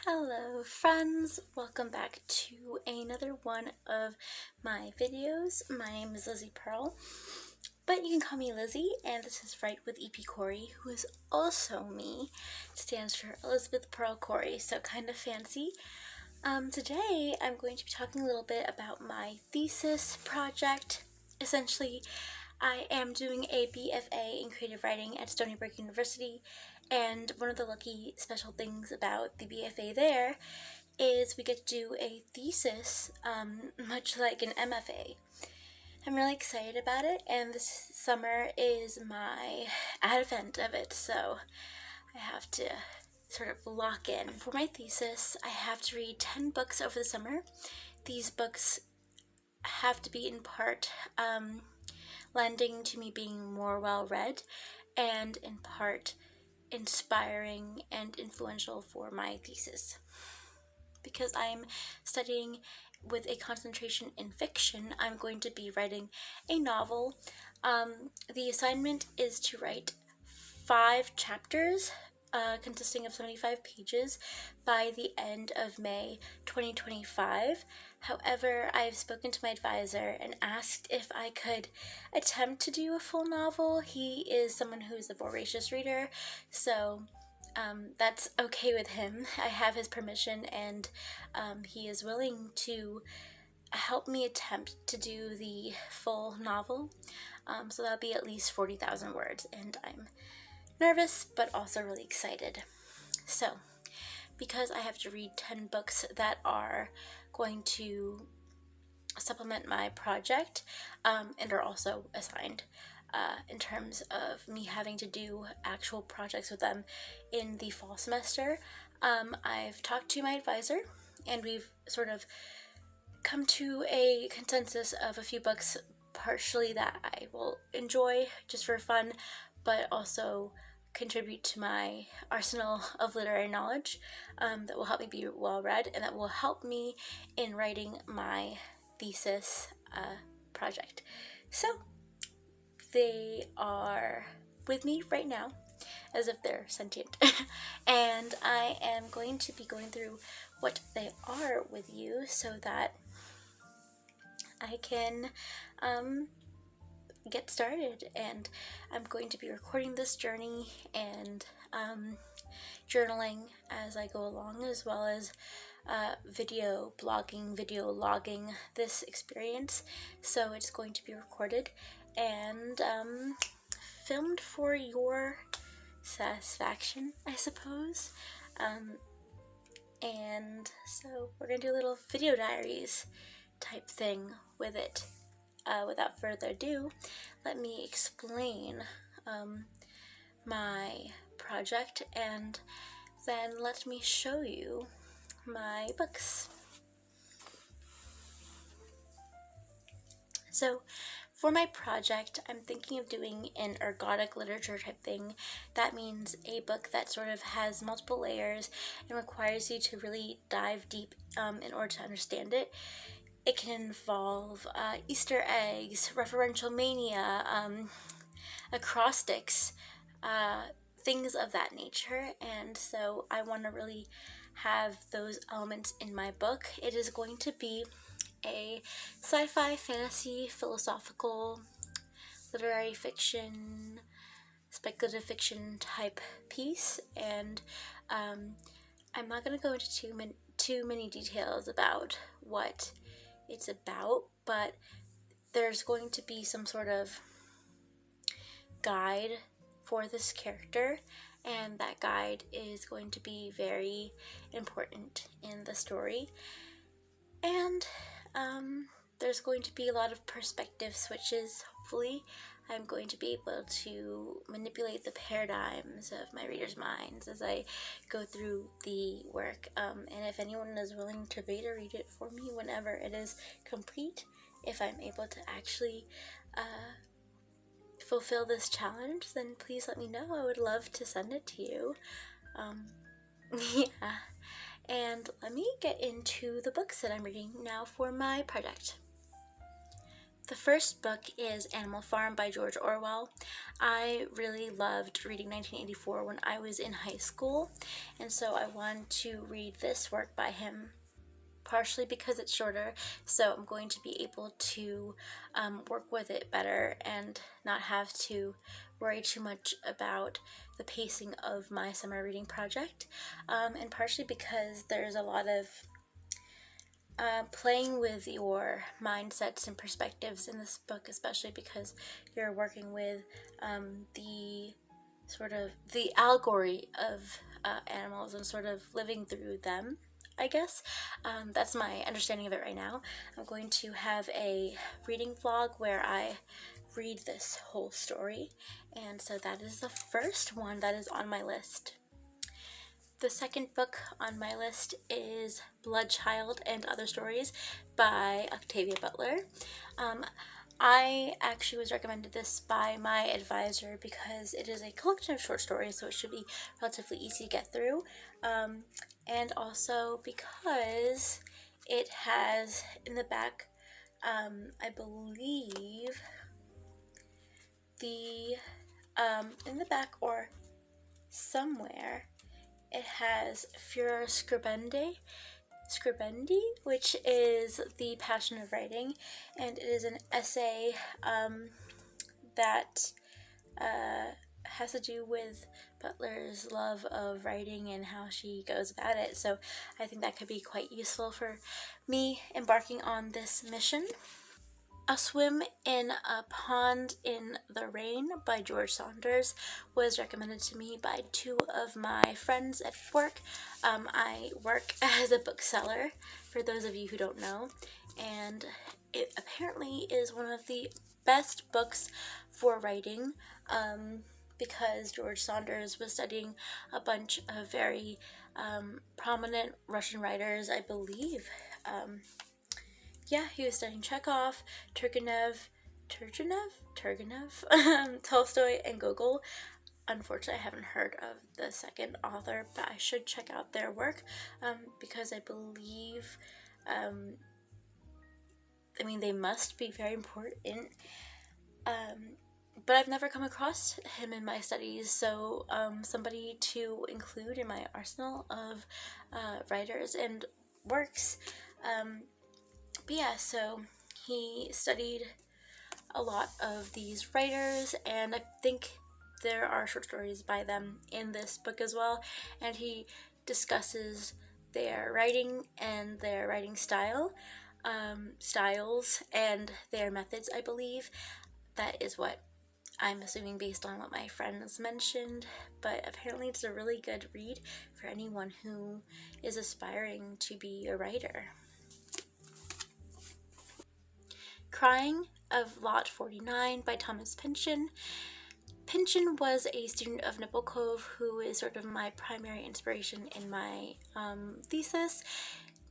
Hello friends, welcome back to another one of my videos. My name is Lizzie Pearl, but you can call me Lizzie, and this is Write with EP Corey, who is also me. It stands for Elizabeth Pearl Corey, so kind of fancy. Today I'm going to be talking a little bit about my thesis project. Essentially, I am doing a BFA in creative writing at Stony Brook University, and one of the lucky special things about the BFA there is we get to do a thesis, much like an MFA. I'm really excited about it, and this summer is my advent of it, so I have to sort of lock in. For my thesis, I have to read 10 books over the summer. These books have to be in part lending to me being more well-read, and in part inspiring and influential for my thesis. Because I'm studying with a concentration in fiction, I'm going to be writing a novel. The assignment is to write 5 chapters consisting of 75 pages by the end of May 2025. However, I've spoken to my advisor and asked if I could attempt to do a full novel. He is someone who's a voracious reader, so that's okay with him. I have his permission, and he is willing to help me attempt to do the full novel. So that'll be at least 40,000 words, and I'm nervous but also really excited. So, because I have to read 10 books that are going to supplement my project and are also assigned in terms of me having to do actual projects with them in the fall semester, I've talked to my advisor, and we've sort of come to a consensus of a few books partially that I will enjoy just for fun, but also contribute to my arsenal of literary knowledge that will help me be well-read, and that will help me in writing my thesis project. So they are with me right now as if they're sentient and I am going to be going through what they are with you so that I can get started. And I'm going to be recording this journey and journaling as I go along, as well as video blogging, video logging this experience. So it's going to be recorded and filmed for your satisfaction, I suppose. And so we're gonna do a little video diaries type thing with it. Without further ado, let me explain my project, and then let me show you my books. So for my project, I'm thinking of doing an ergodic literature type thing. That means a book that sort of has multiple layers and requires you to really dive deep in order to understand it. It can involve Easter eggs, referential mania, acrostics, things of that nature, and so I want to really have those elements in my book. It is going to be a sci-fi, fantasy, philosophical, literary fiction, speculative fiction type piece, and I'm not going to go into too many details about what it's about, but there's going to be some sort of guide for this character, and that guide is going to be very important in the story. And there's going to be a lot of perspective switches. Hopefully I'm going to be able to manipulate the paradigms of my readers' minds as I go through the work. And if anyone is willing to beta read it for me whenever it is complete, if I'm able to actually fulfill this challenge, then please let me know. I would love to send it to you. Yeah. And let me get into the books that I'm reading now for my project. The first book is Animal Farm by George Orwell. I really loved reading 1984 when I was in high school, and so I wanted to read this work by him, partially because it's shorter, so I'm going to be able to work with it better and not have to worry too much about the pacing of my summer reading project, and partially because there's a lot of playing with your mindsets and perspectives in this book, especially because you're working with the sort of the allegory of animals and sort of living through them, I guess. That's my understanding of it right now. I'm going to have a reading vlog where I read this whole story, and so that is the first one that is on my list. The second book on my list is Bloodchild and Other Stories by Octavia Butler. I actually was recommended this by my advisor because it is a collection of short stories, so it should be relatively easy to get through, and also because it has in the back, I believe, in the back or somewhere, it has Furor Scribendi, which is the passion of writing, and it is an essay that has to do with Butler's love of writing and how she goes about it. So I think that could be quite useful for me embarking on this mission. A Swim in a Pond in the Rain by George Saunders was recommended to me by two of my friends at work. I work as a bookseller, for those of you who don't know, and it apparently is one of the best books for writing, because George Saunders was studying a bunch of very prominent Russian writers, I believe. He was studying Chekhov, Turgenev, Tolstoy, and Gogol. Unfortunately, I haven't heard of the second author, but I should check out their work, because I believe, they must be very important, but I've never come across him in my studies, so somebody to include in my arsenal of writers and works. So he studied a lot of these writers, and I think there are short stories by them in this book as well, and he discusses their writing and their writing styles and their methods, I believe. That is what I'm assuming based on what my friends mentioned, but apparently it's a really good read for anyone who is aspiring to be a writer. Crying of Lot 49 by Thomas Pynchon. Pynchon was a student of Nabokov who is sort of my primary inspiration in my thesis.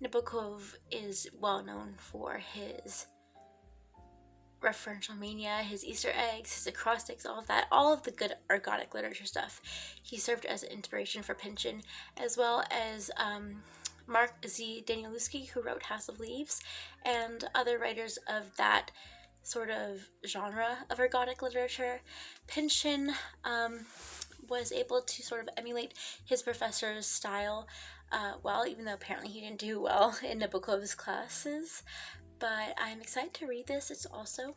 Nabokov is well known for his referential mania, his Easter eggs, his acrostics, all of that, all of the good ergodic literature stuff. He served as an inspiration for Pynchon, as well as Mark Z. Danielewski, who wrote House of Leaves, and other writers of that sort of genre of ergodic literature. Pynchon was able to sort of emulate his professor's style well, even though apparently he didn't do well in Nabokov's classes. But I'm excited to read this. It's also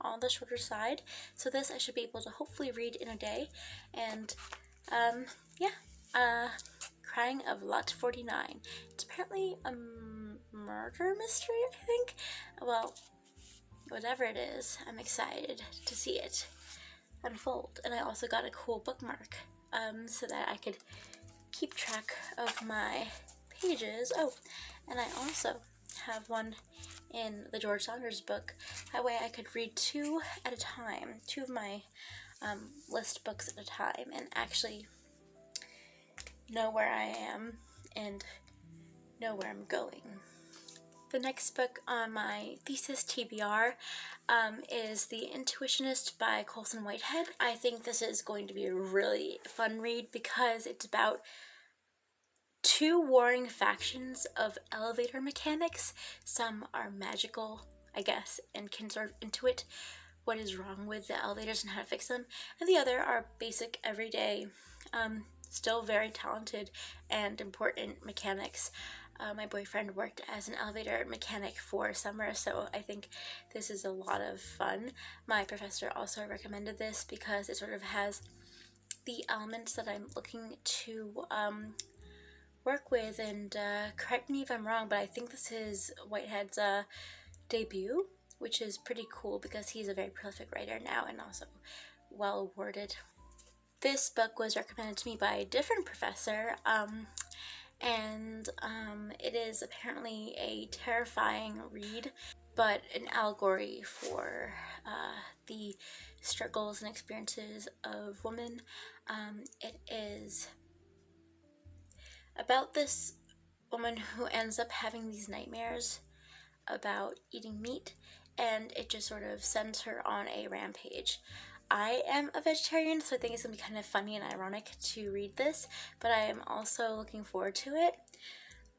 on the shorter side, so this I should be able to hopefully read in a day. And Crying of Lot 49. It's apparently a murder mystery, I think. Well, whatever it is, I'm excited to see it unfold. And I also got a cool bookmark so that I could keep track of my pages. Oh, and I also have one in the George Saunders book. That way I could read two at a time, two of my list books at a time, and actually know where I am and know where I'm going. The next book on my thesis TBR is The Intuitionist by Colson Whitehead. I think this is going to be a really fun read because it's about two warring factions of elevator mechanics. Some are magical I guess, and can sort of intuit what is wrong with the elevators and how to fix them. And the other are basic, everyday, still very talented and important mechanics. My boyfriend worked as an elevator mechanic for summer, so I think this is a lot of fun. My professor also recommended this because it sort of has the elements that I'm looking to work with, and correct me if I'm wrong, but I think this is Whitehead's debut, which is pretty cool because he's a very prolific writer now and also well awarded. This book was recommended to me by a different professor, and it is apparently a terrifying read, but an allegory for the struggles and experiences of women. It is about this woman who ends up having these nightmares about eating meat, and it just sort of sends her on a rampage. I am a vegetarian, so I think it's going to be kind of funny and ironic to read this, but I am also looking forward to it.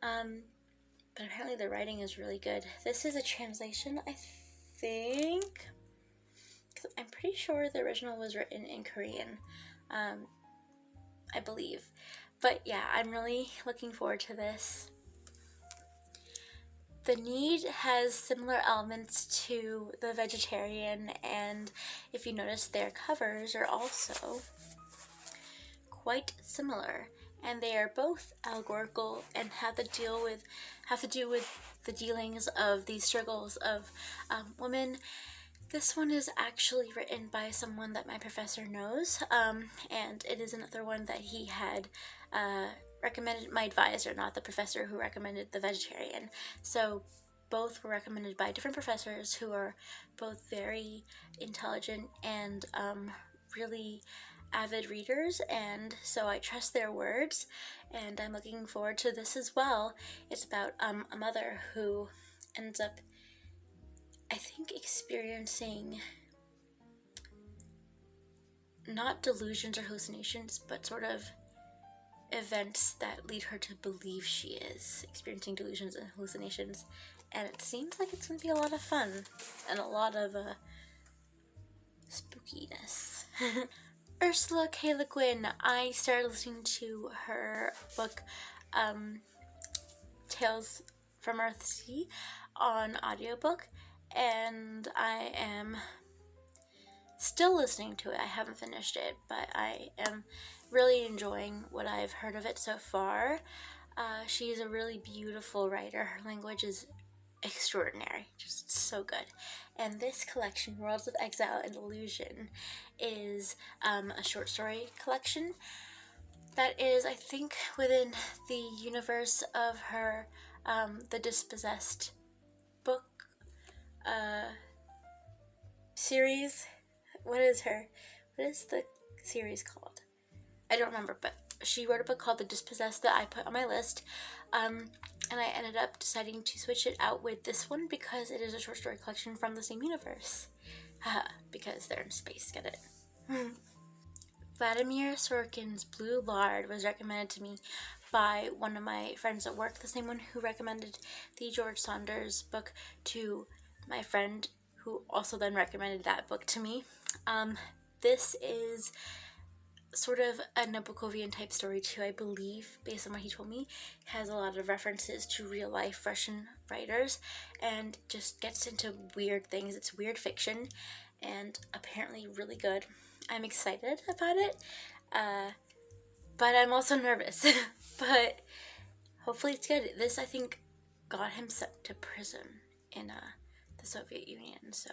But apparently the writing is really good. This is a translation, I think, because I'm pretty sure the original was written in Korean, I believe. But yeah, I'm really looking forward to this. The Need has similar elements to The Vegetarian, and if you notice, their covers are also quite similar, and they are both allegorical and have to do with the dealings of these struggles of women. This one is actually written by someone that my professor knows, and it is another one that he had recommended, my advisor, not the professor who recommended The Vegetarian. So both were recommended by different professors who are both very intelligent and really avid readers, and so I trust their words, and I'm looking forward to this as well. It's about a mother who ends up, I think, experiencing not delusions or hallucinations, but sort of events that lead her to believe she is experiencing delusions and hallucinations, and it seems like it's going to be a lot of fun and a lot of spookiness. Ursula K. Le Guin, I started listening to her book Tales from Earthsea on audiobook, and I am still listening to it. I haven't finished it, but I am really enjoying what I've heard of it so far. She's a really beautiful writer. Her language is extraordinary, just so good. And this collection, Worlds of Exile and Illusion, is a short story collection that is, I think, within the universe of her The Dispossessed book series. What is the series called? I don't remember, but she wrote a book called The Dispossessed that I put on my list, and I ended up deciding to switch it out with this one because it is a short story collection from the same universe. Haha, because they're in space, get it? Vladimir Sorkin's Blue Lard was recommended to me by one of my friends at work, the same one who recommended the George Saunders book to my friend, who also then recommended that book to me. This is sort of a Nabokovian type story too, I believe, based on what he told me. It has a lot of references to real life Russian writers and just gets into weird things. It's weird fiction and apparently really good. I'm excited about it, but I'm also nervous. But hopefully it's good. This, I think, got him sent to prison in the Soviet Union, so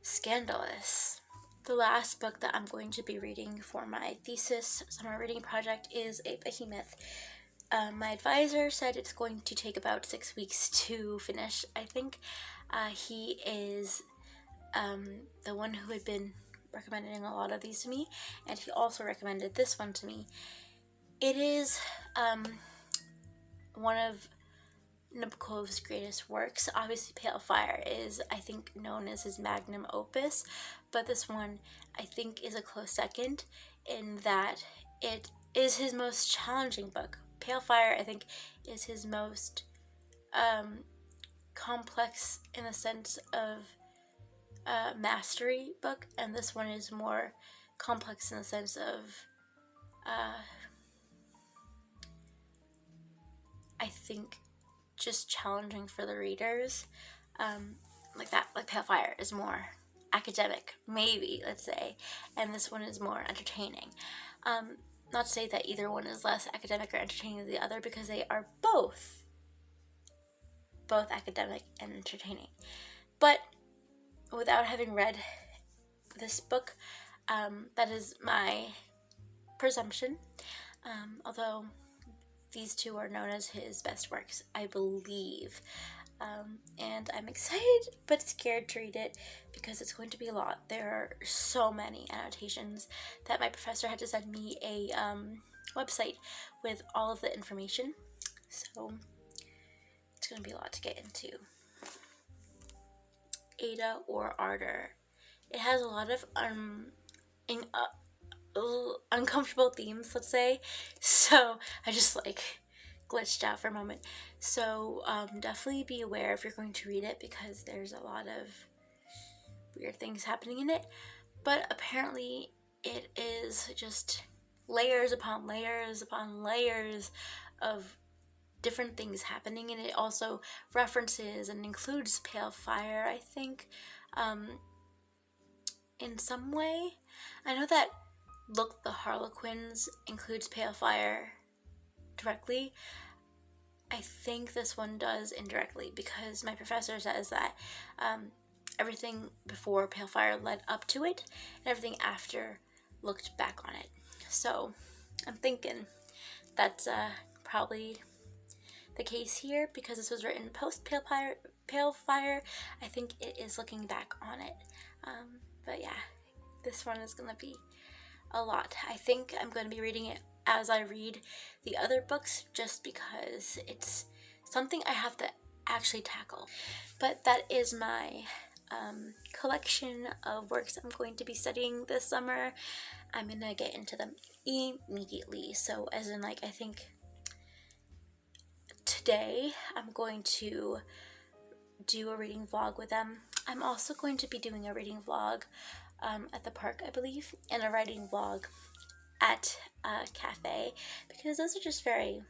scandalous. The last book that I'm going to be reading for my thesis summer reading project is a behemoth. My advisor said it's going to take about 6 weeks to finish, I think. He is the one who had been recommending a lot of these to me, and he also recommended this one to me. It is one of Nabokov's greatest works. Obviously, Pale Fire is, I think, known as his magnum opus, but this one, I think, is a close second in that it is his most challenging book. Pale Fire, I think, is his most complex in the sense of mastery book, and this one is more complex in the sense of I think just challenging for the readers. Like Pale Fire is more academic, maybe, let's say, and this one is more entertaining. Not to say that either one is less academic or entertaining than the other, because they are both academic and entertaining. But without having read this book, that is my presumption, although these two are known as his best works, I believe. And I'm excited but scared to read it because it's going to be a lot. There are so many annotations that my professor had to send me a website with all of the information. So it's going to be a lot to get into. Ada or Ardor. It has a lot of uncomfortable themes, let's say, so I just glitched out for a moment. So definitely be aware if you're going to read it, because there's a lot of weird things happening in it, but apparently it is just layers upon layers upon layers of different things happening, and it also references and includes Pale Fire, I think, in some way. I know that Look the Harlequins includes Pale Fire directly. I think this one does indirectly, because my professor says that everything before Pale Fire led up to it, and everything after looked back on it. So I'm thinking that's probably the case here, because this was written post Pale Fire. I think it is looking back on it. But yeah, this one is gonna be a lot. I think I'm going to be reading it as I read the other books, just because it's something I have to actually tackle. But that is my collection of works I'm going to be studying this summer. I'm going to get into them immediately. So as in, I think today I'm going to do a reading vlog with them. I'm also going to be doing a reading vlog at the park, I believe, and a writing vlog at a cafe, because those are just very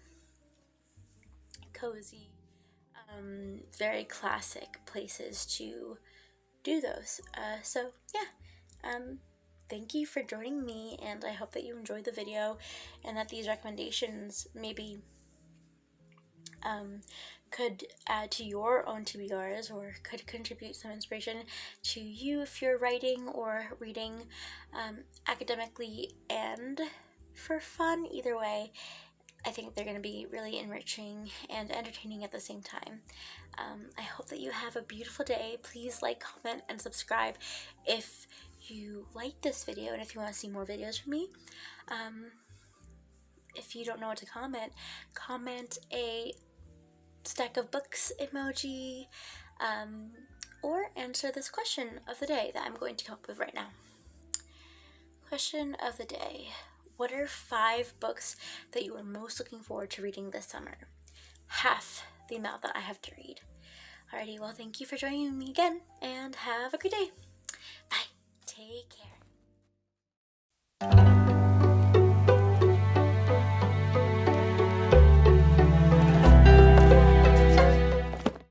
cozy, very classic places to do those. So yeah, thank you for joining me, and I hope that you enjoyed the video, and that these recommendations maybe could add to your own TBRs, or could contribute some inspiration to you if you're writing or reading academically and for fun. Either way, I think they're going to be really enriching and entertaining at the same time. I hope that you have a beautiful day. Please like, comment, and subscribe if you like this video and if you want to see more videos from me. If you don't know what to comment, comment a stack of books emoji, or answer this question of the day that I'm going to come up with right now. Question of the day: what are 5 books that you are most looking forward to reading this summer? Half the amount that I have to read. Alrighty, well, thank you for joining me again, and have a good day. Bye. Take care.